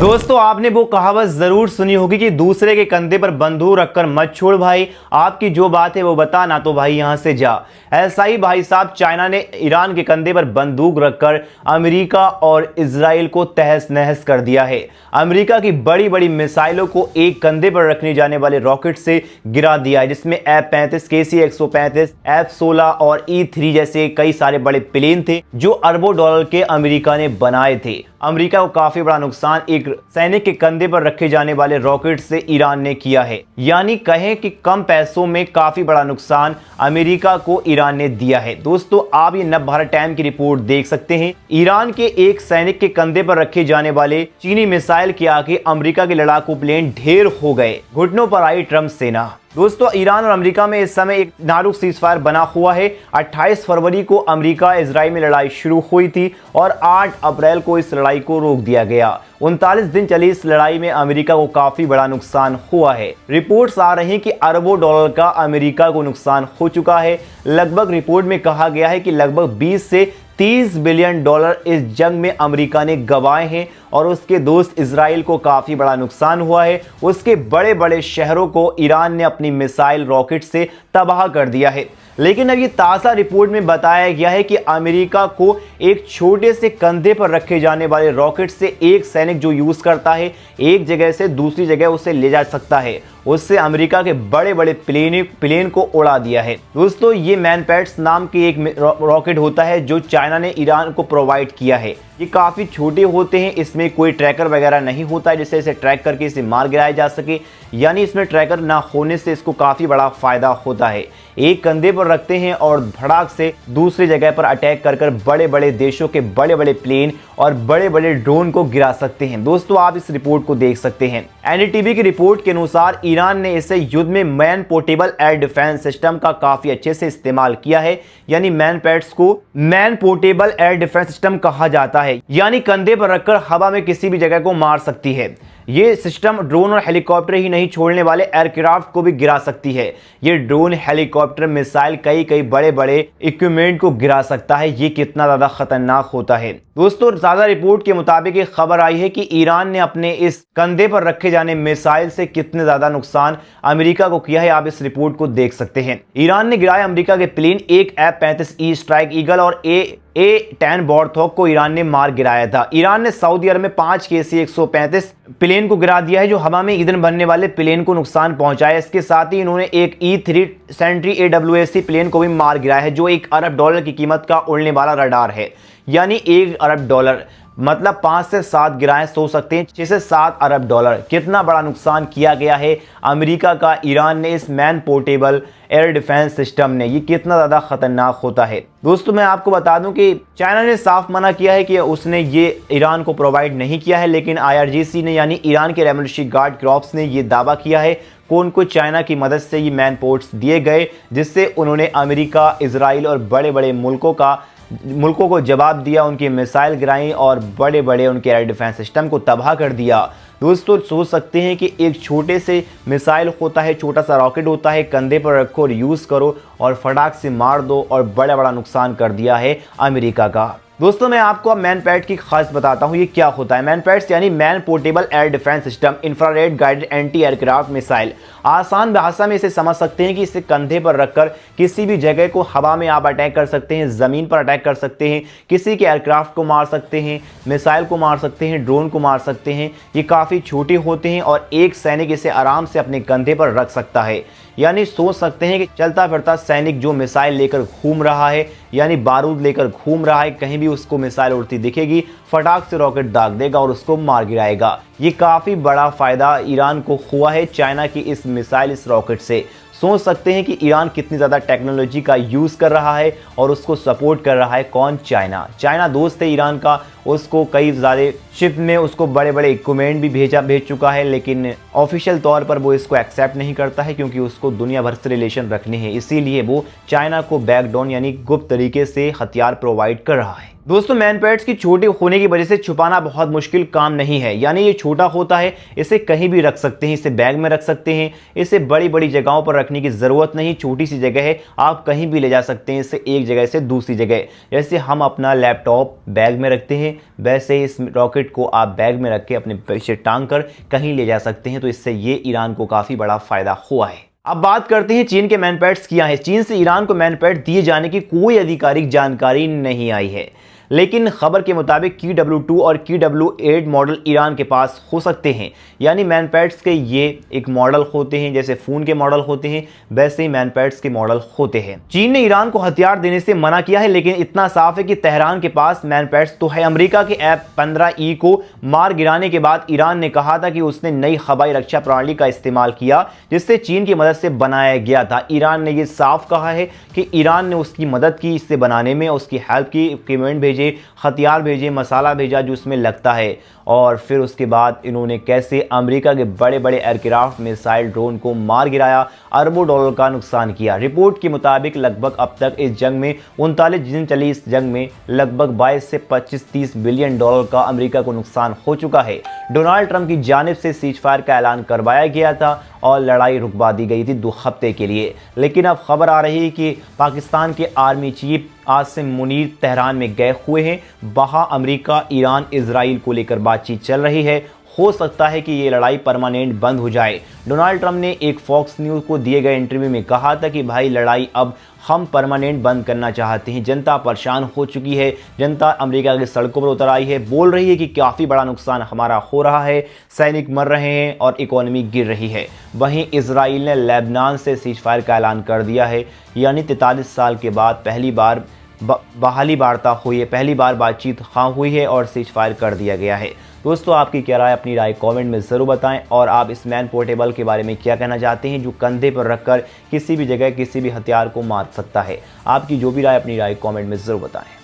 दोस्तों आपने वो कहावत जरूर सुनी होगी कि दूसरे के कंधे पर बंदूक रखकर मत छोड़ भाई, आपकी जो बात है वो बता, ना तो भाई यहां से जा। ऐसा ही भाई साहब चाइना ने ईरान के कंधे पर बंदूक रखकर अमेरिका और इजराइल को तहस नहस कर दिया है। अमेरिका की बड़ी बड़ी मिसाइलों को एक कंधे पर रखने जाने वाले रॉकेट से गिरा दिया है, जिसमें F-35, KC-135, F-16 और E-3 जैसे कई सारे बड़े प्लेन थे जो अरबों डॉलर के अमेरिका ने बनाए थे। अमेरिका को काफी बड़ा नुकसान एक सैनिक के कंधे पर रखे जाने वाले रॉकेट से ईरान ने किया है, यानी कहें कि कम पैसों में काफी बड़ा नुकसान अमेरिका को ईरान ने दिया है। दोस्तों आप ये नव भारत टाइम की रिपोर्ट देख सकते हैं। ईरान के एक सैनिक के कंधे पर रखे जाने वाले चीनी मिसाइल के आगे अमेरिका के लड़ाकू प्लेन ढेर हो गए, घुटनों पर आई ट्रंप सेना। दोस्तों ईरान और अमेरिका में इस समय एक नाजुक सीजफायर बना हुआ है। 28 फरवरी को अमेरिका इजराइल में लड़ाई शुरू हुई थी और 8 अप्रैल को इस लड़ाई को रोक दिया गया। 39 दिन चली इस लड़ाई में अमेरिका को काफी बड़ा नुकसान हुआ है। रिपोर्ट्स आ रही हैं कि अरबों डॉलर का अमेरिका को नुकसान हो चुका है। लगभग रिपोर्ट में कहा गया है कि लगभग 20 से 30 बिलियन डॉलर इस जंग में अमेरिका ने गंवाए हैं और उसके दोस्त इजराइल को काफी बड़ा नुकसान हुआ है। उसके बड़े बड़े शहरों को ईरान ने अपनी मिसाइल रॉकेट से तबाह कर दिया है। लेकिन अब ये ताज़ा रिपोर्ट में बताया गया है कि अमेरिका को एक छोटे से कंधे पर रखे जाने वाले रॉकेट से एक सैनिक जो यूज करता है एक जगह से दूसरी जगह उसे ले जा सकता है, उससे अमेरिका के बड़े बड़े प्लेन को उड़ा दिया है। दोस्तों ये मैनपैड्स नाम की एक रॉकेट होता है जो चाइना ने ईरान को प्रोवाइड किया है। ये काफ़ी छोटे होते हैं, इसमें कोई ट्रैकर वगैरह नहीं होता है जिससे इसे ट्रैक करके इसे मार गिराया जा सके, यानी इसमें ट्रैकर ना होने से इसको काफ़ी बड़ा फायदा होता है। एक कंधे पर रखते हैं और धड़ाक से दूसरी जगह पर अटैक कर बड़े बड़े देशों के बड़े बड़े प्लेन और बड़े बड़े ड्रोन को गिरा सकते हैं। दोस्तों आप इस रिपोर्ट को देख सकते हैं। एनडीटीवी की रिपोर्ट के अनुसार ईरान ने इसे युद्ध में man portable air defence system का काफी अच्छे से इस्तेमाल किया है, यानी मैनपैड्स को man portable air defence system कहा जाता है, यानी कंधे पर रखकर हवा में किसी भी जगह को मार सकती है। ये सिस्टम ड्रोन और हेलीकॉप्टर ही नहीं छोड़ने वाले एयरक्राफ्ट को भी गिरा सकती है। ये ड्रोन, हेलीकॉप्टर, मिसाइल, कई बड़े बड़े इक्विपमेंट को गिरा सकता है। ये कितना ज्यादा खतरनाक होता है। दोस्तों ताज़ा रिपोर्ट के मुताबिक एक खबर आई है कि ईरान ने अपने इस कंधे पर रखे जाने मिसाइल से कितने ज्यादा नुकसान अमेरिका को किया है, आप इस रिपोर्ट को देख सकते हैं। ईरान ने गिराया अमेरिका के प्लेन, एक F-35E स्ट्राइक ईगल और A-10 बॉर्थॉक को ईरान ने मार गिराया था। ईरान ने सऊदी अरब में 5 KC-135 प्लेन को गिरा दिया है जो हवा में ईंधन भरने वाले प्लेन को नुकसान पहुंचाया। इसके साथ ही इन्होंने एक E-3 सेंट्री AWAC प्लेन को भी मार गिराया है जो $1 अरब की कीमत का उड़ने वाला रडार है, यानी $1 अरब, मतलब 5 से 7 गिराएं, सोच सकते हैं 6 से 7 अरब डॉलर। कितना बड़ा नुकसान किया गया है अमेरिका का ईरान ने इस man portable air defence system ने। ये कितना ज़्यादा खतरनाक होता है। दोस्तों मैं आपको बता दूं कि चाइना ने साफ मना किया है कि उसने ये ईरान को प्रोवाइड नहीं किया है, लेकिन IRGC ने यानी ईरान के रेवोल्यूशनरी गार्ड कॉर्प्स ने ये दावा किया है कि उनको चाइना की मदद से ये मैन पोर्ट्स दिए गए, जिससे उन्होंने अमेरिका, इजराइल और बड़े बड़े मुल्कों को जवाब दिया, उनकी मिसाइल गिराई और बड़े बड़े उनके एयर डिफेंस सिस्टम को तबाह कर दिया। दोस्तों सोच सकते हैं कि एक छोटे से मिसाइल होता है, छोटा सा रॉकेट होता है, कंधे पर रखो और यूज़ करो और फटाक से मार दो और बड़ा बड़ा नुकसान कर दिया है अमेरिका का। दोस्तों मैं आपको अब मैनपैड की खास बताता हूँ ये क्या होता है। मैनपैड्स यानी man portable air defence system, infrared guided anti aircraft missile. आसान भाषा में इसे समझ सकते हैं कि इसे कंधे पर रखकर किसी भी जगह को हवा में आप अटैक कर सकते हैं, ज़मीन पर अटैक कर सकते हैं, किसी के एयरक्राफ्ट को मार सकते हैं, मिसाइल को मार सकते हैं, ड्रोन को मार सकते हैं। ये काफ़ी छोटे होते हैं और एक सैनिक इसे आराम से अपने कंधे पर रख सकता है, यानी सोच सकते हैं कि चलता फिरता सैनिक जो मिसाइल लेकर घूम रहा है, यानी बारूद लेकर घूम रहा है, कहीं भी उसको मिसाइल उड़ती दिखेगी फटाक से रॉकेट दाग देगा और उसको मार गिराएगा। ये काफ़ी बड़ा फायदा ईरान को हुआ है चाइना की इस मिसाइल, इस रॉकेट से। सोच सकते हैं कि ईरान कितनी ज़्यादा टेक्नोलॉजी का यूज़ कर रहा है और उसको सपोर्ट कर रहा है कौन? चाइना। चाइना दोस्त है ईरान का, उसको कई ज़्यादा शिप में उसको बड़े बड़े इक्विपमेंट भी भेज चुका है, लेकिन ऑफिशियल तौर पर वो इसको एक्सेप्ट नहीं करता है क्योंकि उसको दुनिया भर से रिलेशन रखने हैं। इसीलिए वो चाइना को बैकडोन यानी गुप्त तरीके से हथियार प्रोवाइड कर रहा है। दोस्तों मैनपेट्स की छोटे होने की वजह से छुपाना बहुत मुश्किल काम नहीं है, यानी ये छोटा होता है, इसे कहीं भी रख सकते हैं, इसे बैग में रख सकते हैं, इसे बड़ी बड़ी जगहों पर रखने की ज़रूरत नहीं, छोटी सी जगह है, आप कहीं भी ले जा सकते हैं इसे एक जगह से दूसरी जगह। जैसे हम अपना लैपटॉप बैग में रखते हैं, वैसे इस रॉकेट को आप बैग में रख के अपने पीछे टांग कर कहीं ले जा सकते हैं। तो इससे ये ईरान को काफ़ी बड़ा फ़ायदा हुआ है। अब बात करते हैं चीन के मैनपेट्स क्या हैं। चीन से ईरान को मैनपेट दिए जाने की कोई आधिकारिक जानकारी नहीं आई है, लेकिन खबर के मुताबिक QW2 और QW8 मॉडल ईरान के पास हो सकते हैं। यानी मैनपेट्स के ये एक मॉडल होते हैं, जैसे फ़ोन के मॉडल होते हैं वैसे ही मैनपेट्स के मॉडल होते हैं। चीन ने ईरान को हथियार देने से मना किया है, लेकिन इतना साफ है कि तेहरान के पास मैनपेट्स तो है। अमेरिका के F-15E को मार गिराने के बाद ईरान ने कहा था कि उसने नई हवाई रक्षा प्रणाली का इस्तेमाल किया, जिससे चीन की मदद से बनाया गया था। ईरान ने यह साफ कहा है कि ईरान ने उसकी मदद की इसे बनाने में, उसकी हेल्प की, इक्विपमेंट भेजे, हथियार भेजे, मसाला भेजा जो उसमें लगता है। और फिर उसके बाद इन्होंने कैसे अमेरिका के बड़े बड़े एयरक्राफ्ट, मिसाइल, ड्रोन को मार गिराया, अरबों डॉलर का नुकसान किया। रिपोर्ट के मुताबिक लगभग अब तक इस जंग में 39 दिन चली इस जंग में लगभग 22 से 25-30 बिलियन डॉलर का अमेरिका को नुकसान हो चुका है। डोनाल्ड ट्रंप की जानिब से सीजफायर का ऐलान करवाया गया था और लड़ाई रुकवा दी गई थी 2 हफ्ते के लिए। लेकिन अब खबर आ रही है कि पाकिस्तान के army chief Asim Munir Tehran में गए हुए हैं। वहाँ अमेरिका, ईरान, इजराइल को लेकर बातचीत चल रही है। हो सकता है कि ये लड़ाई परमानेंट बंद हो जाए। डोनाल्ड ट्रंप ने एक फॉक्स न्यूज़ को दिए गए इंटरव्यू में कहा था कि भाई लड़ाई अब हम परमानेंट बंद करना चाहते हैं। जनता परेशान हो चुकी है, जनता अमेरिका की सड़कों पर उतर आई है, बोल रही है कि काफ़ी बड़ा नुकसान हमारा हो रहा है, सैनिक मर रहे हैं और इकोनॉमी गिर रही है। वहीं इजराइल ने लेबनान से सीजफायर का ऐलान कर दिया है, यानी 43 साल के बाद पहली बार बहाली वार्ता हुई है, पहली बार बातचीत हुई है और सीजफायर कर दिया गया है। दोस्तों आपकी क्या राय, अपनी राय कमेंट में ज़रूर बताएं। और आप इस मैन पोर्टेबल के बारे में क्या कहना चाहते हैं, जो कंधे पर रखकर किसी भी जगह किसी भी हथियार को मार सकता है। आपकी जो भी राय, अपनी राय कमेंट में ज़रूर बताएं।